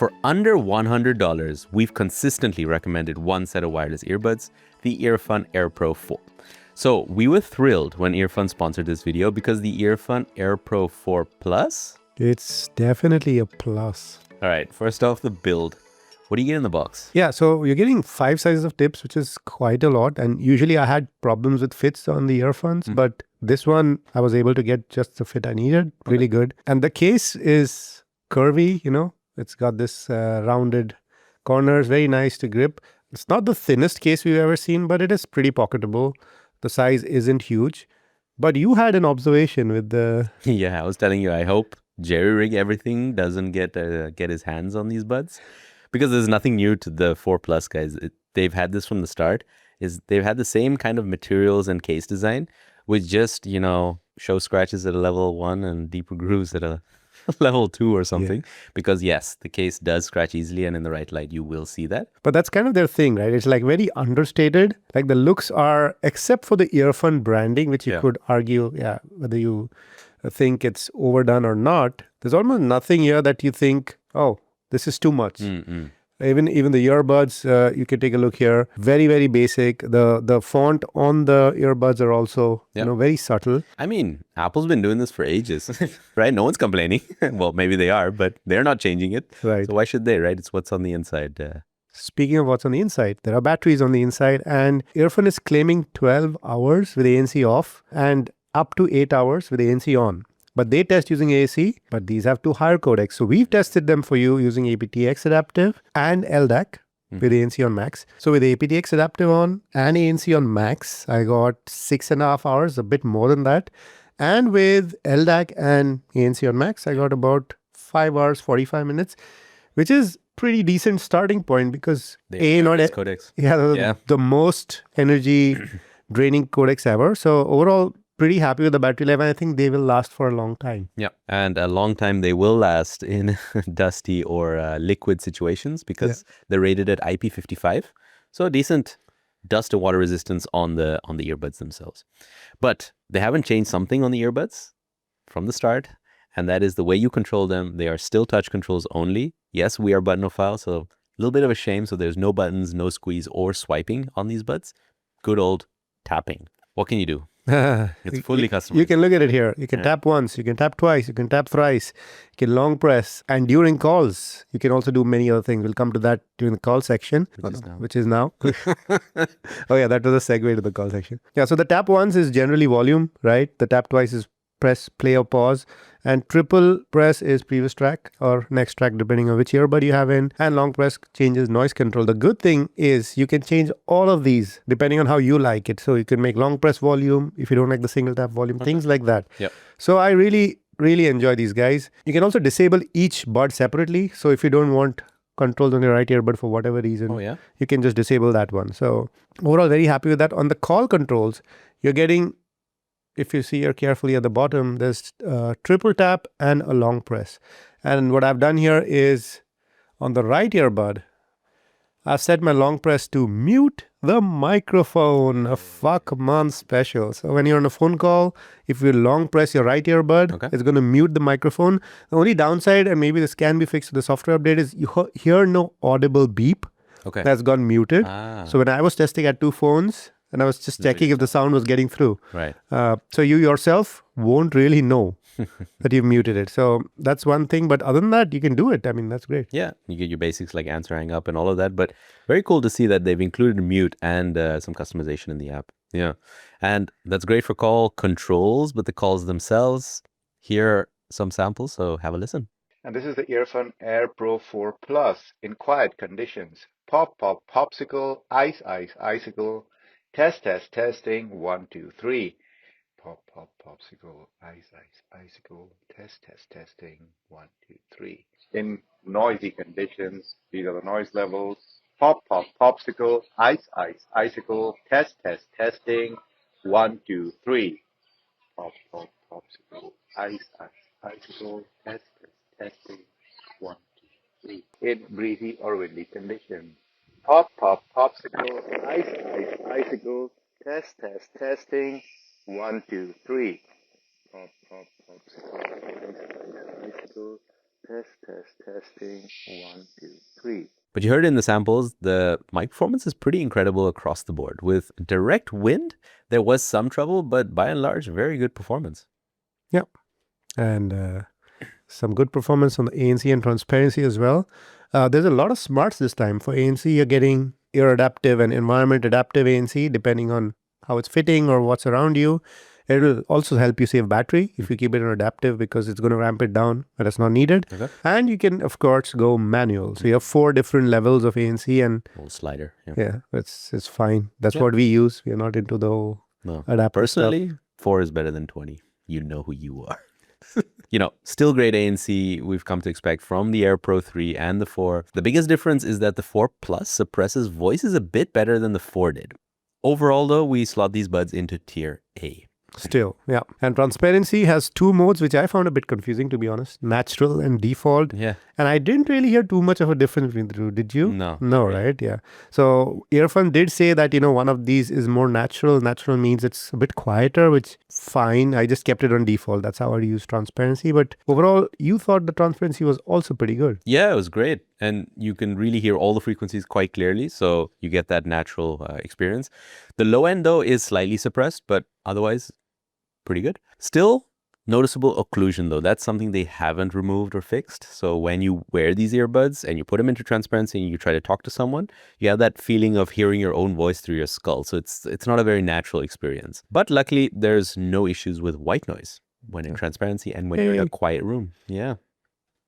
For under $100, we've consistently recommended one set of wireless earbuds, the Earfun Air Pro 4. So we were thrilled when Earfun sponsored this video because the Earfun Air Pro 4 Plus... It's definitely a plus. All right, first off, the build. What do you get in the box? Yeah, so you're getting 5 sizes of tips, which is quite a lot. And usually I had problems with fits on the earphones, but this one I was able to get just the fit I needed. Really good. And the case is curvy, you know. It's got this rounded corners, very nice to grip. It's not the thinnest case we've ever seen, but it is pretty pocketable. The size isn't huge. But you had an observation with the... Yeah, I was telling you, I hope Jerry Rig Everything doesn't get his hands on these buds. Because there's nothing new to the 4 Plus, guys. They've had this from the start. They've had the same kind of materials and case design with just, show scratches at a level 1 and deeper grooves at a level 2 or something. Yeah. Because yes, the case does scratch easily, and in the right light, you will see that. But that's kind of their thing, right? It's like very understated. Like the looks are, except for the Earfun branding, which you could argue, whether you think it's overdone or not. There's almost nothing here that you think, oh, this is too much. Even the earbuds, you can take a look here. Very, very basic. The font on the earbuds are also very subtle. I mean, Apple's been doing this for ages, right? No one's complaining. Well, maybe they are, but they're not changing it. Right. So why should they, right? It's what's on the inside. Speaking of what's on the inside, there are batteries on the inside, and Earfun is claiming 12 hours with ANC off and up to 8 hours with ANC on. But they test using AAC, but these have 2 higher codecs. So we've tested them for you using aptX adaptive and LDAC with ANC on max. So with aptX adaptive on and ANC on max, I got 6.5 hours, a bit more than that. And with LDAC and ANC on max, I got about 5 hours, 45 minutes, which is pretty decent starting point because codecs. The most energy draining codecs ever. So overall, pretty happy with the battery life, and I think they will last for a long time. Yeah, and a long time they will last in dusty or liquid situations because they're rated at IP55. So a decent dust and water resistance on the earbuds themselves. But they haven't changed something on the earbuds from the start, and that is the way you control them. They are still touch controls only. Yes, we are buttanophile, so a little bit of a shame. So there's no buttons, no squeeze, or swiping on these buds. Good old tapping. What can you do? It's fully customized. You can look at it here. You can tap once, you can tap twice, you can tap thrice, you can long press. And during calls, you can also do many other things. We'll come to that during the call section, which is now. Oh yeah, that was a segue to the call section. Yeah, so the tap once is generally volume, right? The tap twice is press, play or pause. And triple press is previous track or next track, depending on which earbud you have in. And long press changes noise control. The good thing is you can change all of these depending on how you like it. So you can make long press volume if you don't like the single tap volume, things like that. Yep. So I really enjoy these guys. You can also disable each bud separately. So if you don't want controls on your right earbud for whatever reason, you can just disable that one. So overall, very happy with that. On the call controls, you're getting... If you see here carefully at the bottom, there's triple tap and a long press. And what I've done here is on the right earbud, I've set my long press to mute the microphone, a fuck month special. So when you're on a phone call, if you long press your right earbud, it's going to mute the microphone. The only downside, and maybe this can be fixed with the software update, is you hear no audible beep. That's gone muted. So when I was testing at 2 phones, and I was just checking if the sound was getting through. Right. So you yourself won't really know that you've muted it. So that's one thing. But other than that, you can do it. I mean, that's great. Yeah. You get your basics like answer, hang up and all of that. But very cool to see that they've included mute and some customization in the app. Yeah. And that's great for call controls, but the calls themselves, here are some samples. So have a listen. And this is the Earfun Air Pro 4 Plus in quiet conditions. Pop, pop, popsicle, ice, ice, icicle. Test, test, testing, 1, 2, 3. Pop, pop, popsicle, ice, ice, icicle. Test, test, testing, 1, 2, 3. In noisy conditions, these are the noise levels. Pop, pop, popsicle, ice, ice, icicle. Test, test, testing, 1, 2, 3. Pop, pop, popsicle, ice, ice, icicle. Test, test, testing, 1, 2, 3. In breezy or windy conditions. Pop, pop, popsicle, ice, ice, icicle, test, test, testing, 1, 2, 3. Pop, pop, popsicle, ice, ice, icicle, testing, 1, 2, 3. But you heard in the samples, the mic performance is pretty incredible across the board. With direct wind, there was some trouble, but by and large, very good performance. Yeah. And some good performance on the ANC and transparency as well. There's a lot of smarts this time. For ANC, you're getting ear adaptive and environment adaptive ANC, depending on how it's fitting or what's around you. It will also help you save battery if you keep it on adaptive, because it's going to ramp it down when it's not needed. Okay. And you can, of course, go manual. So you have 4 different levels of ANC, and little slider. yeah, it's fine. That's what we use. We are not into the whole adaptive Personally, stuff. 4 is better than 20. You know who you are. Still great ANC we've come to expect from the Air Pro 3 and the 4. The biggest difference is that the 4 Plus suppresses voices a bit better than the 4 did. Overall, though, we slot these buds into tier A. Still, yeah. And transparency has 2 modes, which I found a bit confusing, to be honest. Natural and default. Yeah. And I didn't really hear too much of a difference between the two. Did you? No. No, right? Yeah. So Earfun did say that, one of these is more natural. Natural means it's a bit quieter, which fine. I just kept it on default. That's how I use transparency. But overall, you thought the transparency was also pretty good. Yeah, it was great. And you can really hear all the frequencies quite clearly. So you get that natural experience. The low end, though, is slightly suppressed, but otherwise pretty good. Still, noticeable occlusion, though. That's something they haven't removed or fixed. So when you wear these earbuds and you put them into transparency and you try to talk to someone, you have that feeling of hearing your own voice through your skull. So it's not a very natural experience. But luckily, there's no issues with white noise when in transparency and when you're in a quiet room. Yeah.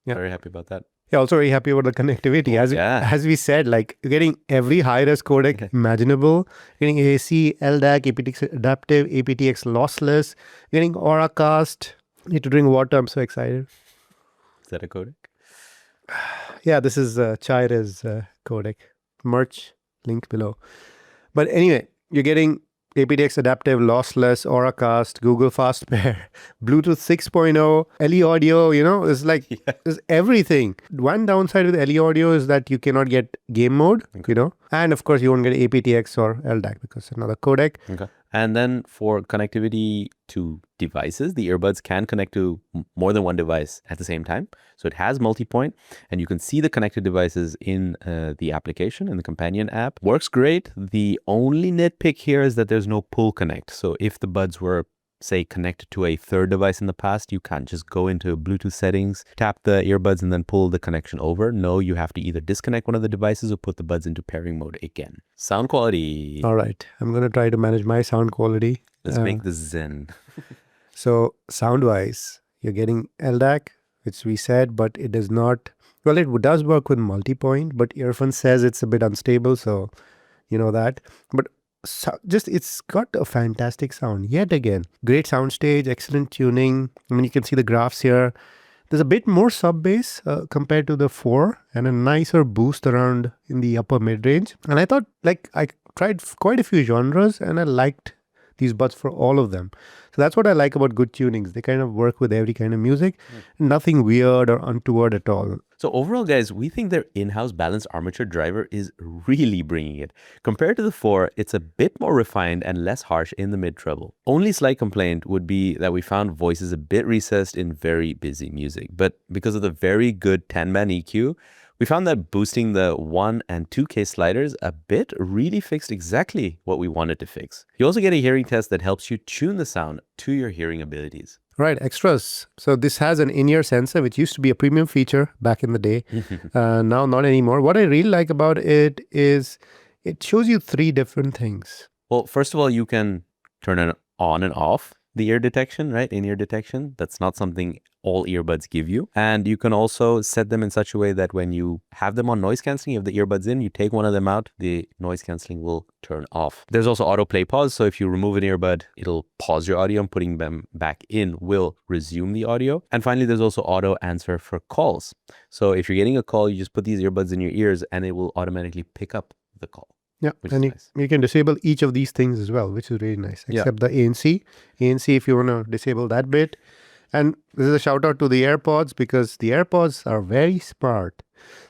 Very happy about that. Yeah, also very happy about the connectivity. As we said, like you're getting every high-res codec imaginable. You're getting AC, LDAC, aptX adaptive, aptX lossless. You're getting Auracast. Need to drink water. I'm so excited. Is that a codec? Yeah, this is Chai-Res codec. Merch, link below. But anyway, you're getting aptX adaptive, lossless, Auracast, Google Fast Pair, Bluetooth 6.0, LE audio, it's like there's everything. One downside with LE audio is that you cannot get game mode, and of course you won't get aptX or LDAC because it's another codec. Okay. And then for connectivity to devices, the earbuds can connect to more than one device at the same time. So it has multi-point, and you can see the connected devices in the application, in the companion app. Works great. The only nitpick here is that there's no pull connect. So if the buds were, say, connected to a third device in the past, you can't just go into Bluetooth settings, tap the earbuds, and then pull the connection over. No, you have to either disconnect one of the devices or put the buds into pairing mode again. Sound quality. All right. I'm going to try to manage my sound quality. Let's make this zen. So sound-wise, you're getting LDAC, which we said, but it does not... Well, it does work with multi-point, but Earfun says it's a bit unstable, so you know that. But it's got a fantastic sound yet again. Great soundstage, excellent tuning. I mean, you can see the graphs here. There's a bit more sub bass compared to the 4 and a nicer boost around in the upper mid range. And I thought, I tried quite a few genres and I liked these buds for all of them. So that's what I like about good tunings. They kind of work with every kind of music. Nothing weird or untoward at all. So overall, guys, we think their in-house balanced armature driver is really bringing it. Compared to the 4, it's a bit more refined and less harsh in the mid-treble. Only slight complaint would be that we found voices a bit recessed in very busy music. But because of the very good 10-band EQ, we found that boosting the 1 and 2K sliders a bit really fixed exactly what we wanted to fix. You also get a hearing test that helps you tune the sound to your hearing abilities. Right, extras. So this has an in-ear sensor, which used to be a premium feature back in the day. Now not anymore. What I really like about it is it shows you 3 different things. Well, first of all, you can turn it on and off the ear detection, right? In-ear detection. That's not something all earbuds give you. And you can also set them in such a way that when you have them on noise cancelling, you have the earbuds in, you take one of them out, the noise cancelling will turn off. There's also auto play pause. So if you remove an earbud, it'll pause your audio, and putting them back in will resume the audio. And finally, there's also auto answer for calls. So if you're getting a call, you just put these earbuds in your ears and it will automatically pick up the call. Yeah, and you can disable each of these things as well, which is really nice, except the ANC. ANC, if you want to disable that bit. And this is a shout out to the AirPods, because the AirPods are very smart.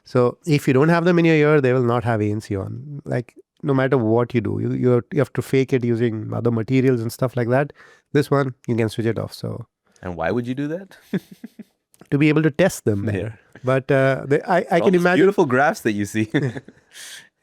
So if you don't have them in your ear, they will not have ANC on. Like, no matter what you do, you have to fake it using other materials and stuff like that. This one, you can switch it off. So, and why would you do that? To be able to test them better. But I can imagine beautiful graphs that you see.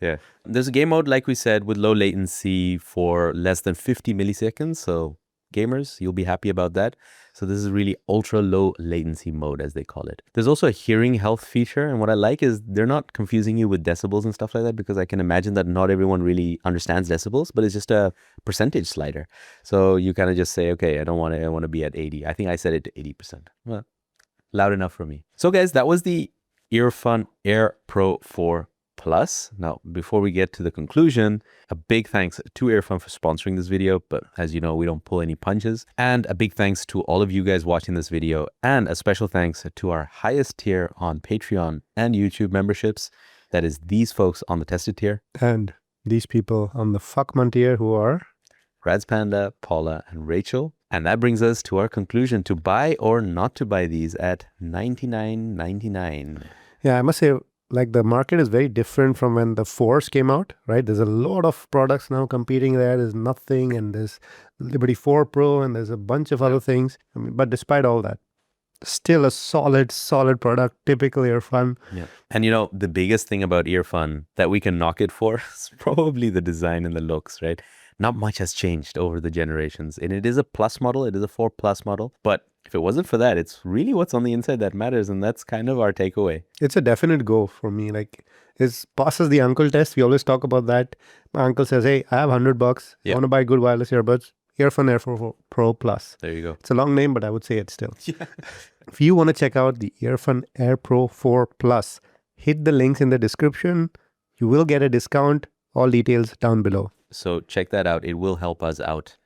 Yeah. There's a game mode, like we said, with low latency for less than 50 milliseconds. So gamers, you'll be happy about that. So this is really ultra low latency mode, as they call it. There's also a hearing health feature. And what I like is they're not confusing you with decibels and stuff like that, because I can imagine that not everyone really understands decibels, but it's just a percentage slider. So you kind of just say, okay, I want to be at 80. I think I set it to 80%. Well, loud enough for me. So guys, that was the Earfun Air Pro 4 Plus. Now, before we get to the conclusion, a big thanks to Earfun for sponsoring this video, but as you know, we don't pull any punches. And a big thanks to all of you guys watching this video, and a special thanks to our highest tier on Patreon and YouTube memberships. That is these folks on the tested tier. And these people on the Fuckman tier, who are Rad's Panda, Paula, and Rachel. And that brings us to our conclusion, to buy or not to buy these at $99.99. Yeah, I must say, like, the market is very different from when the 4s came out, right? There's a lot of products now competing there. There's nothing, and there's Liberty 4 Pro, and there's a bunch of other things. I mean, but despite all that, still a solid product, typical Earfun. Yeah. And you know, the biggest thing about Earfun that we can knock it for is probably the design and the looks, right? Not much has changed over the generations. And it is a plus model. It is a 4 Plus model. But if it wasn't for that, it's really what's on the inside that matters. And that's kind of our takeaway. It's a definite go for me. Like, it passes the uncle test. We always talk about that. My uncle says, hey, I have $100. I want to buy good wireless earbuds. Earfun Air 4 Pro Plus. There you go. It's a long name, but I would say it still. Yeah. If you want to check out the Earfun Air Pro 4 Plus, hit the links in the description. You will get a discount. All details down below. So check that out. It will help us out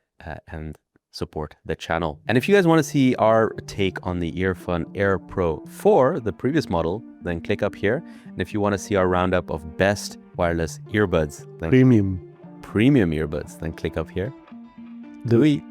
and support the channel. And if you guys want to see our take on the Earfun Air Pro 4, the previous model, then click up here. And if you want to see our roundup of best wireless earbuds, then premium earbuds, then click up here. Do we?